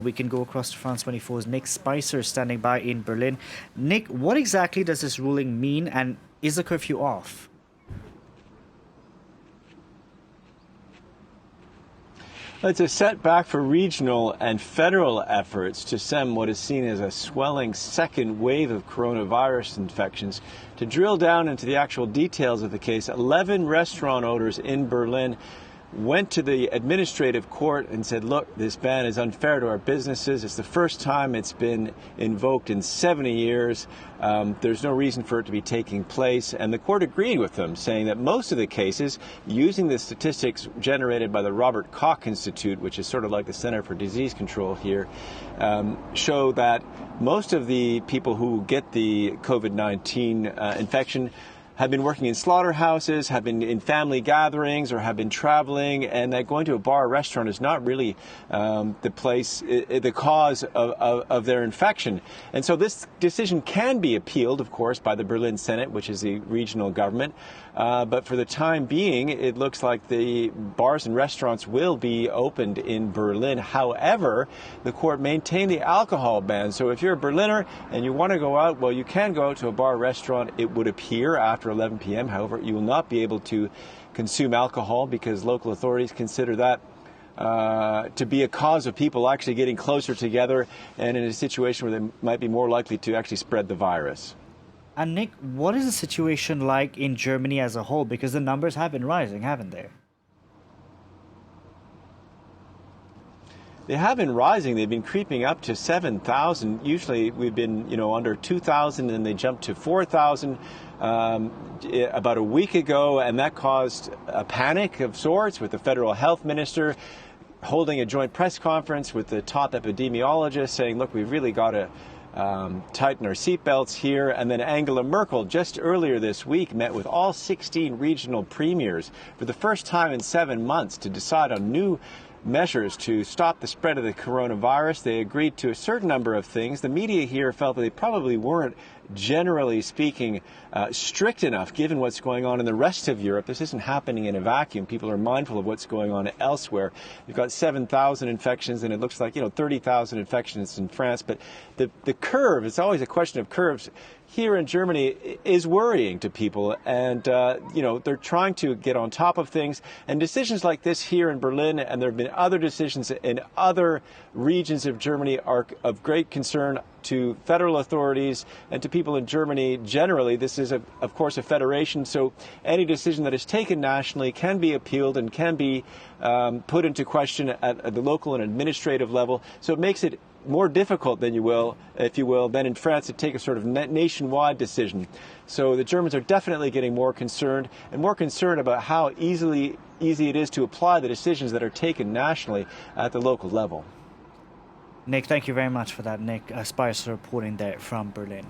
We can go across to France 24's Nick Spicer standing by in Berlin. Nick, what exactly does this ruling mean, and is the curfew off? It's a setback for regional and federal efforts to stem what is seen as a swelling second wave of coronavirus infections. To drill down into the actual details of the case, 11 restaurant owners in Berlin went to the administrative court and said, look, this ban is unfair to our businesses. It's the first time it's been invoked in 70 years. There's no reason for it to be taking place. And the court agreed with them, saying that most of the cases, using the statistics generated by the Robert Koch Institute, which is sort of like the Center for Disease Control here, show that most of the people who get the COVID-19 infection have been working in slaughterhouses, have been in family gatherings, or have been traveling, and that going to a bar or restaurant is not really the cause of their infection. And so this decision can be appealed, of course, by the Berlin Senate, which is the regional government. But for the time being, it looks like the bars and restaurants will be opened in Berlin. However, the court maintained the alcohol ban. So if you're a Berliner and you want to go out, well, you can go out to a bar or restaurant, it would appear, after 11 p.m. However, you will not be able to consume alcohol because local authorities consider that to be a cause of people actually getting closer together and in a situation where they might be more likely to actually spread the virus. And Nick, what is the situation like in Germany as a whole? Because the numbers have been rising, haven't they? They have been rising. They've been creeping up to 7,000. Usually we've been, under 2,000, and they jumped to 4,000 about a week ago, and that caused a panic of sorts with the federal health minister holding a joint press conference with the top epidemiologist saying, look, we've really got to tighten our seatbelts here. And then Angela Merkel just earlier this week met with all 16 regional premiers for the first time in 7 months to decide on new measures to stop the spread of the coronavirus. They agreed to a certain number of things. The media here felt that they probably weren't, generally speaking, strict enough given what's going on in the rest of Europe. This isn't happening in a vacuum. People are mindful of what's going on elsewhere. You've got 7,000 infections, and it looks like 30,000 infections in France. But the curve, it's always a question of curves, here in Germany is worrying to people, and they're trying to get on top of things. And decisions like this here in Berlin, and there have been other decisions in other regions of Germany, are of great concern to federal authorities and to people in Germany generally. This is, of course, a federation, so any decision that is taken nationally can be appealed and can be put into question at the local and administrative level. So it makes it more difficult than if you will, than in France to take a sort of nationwide decision. So the Germans are definitely getting more concerned about how easy it is to apply the decisions that are taken nationally at the local level. Nick, thank you very much for that. Nick Spicer reporting there from Berlin.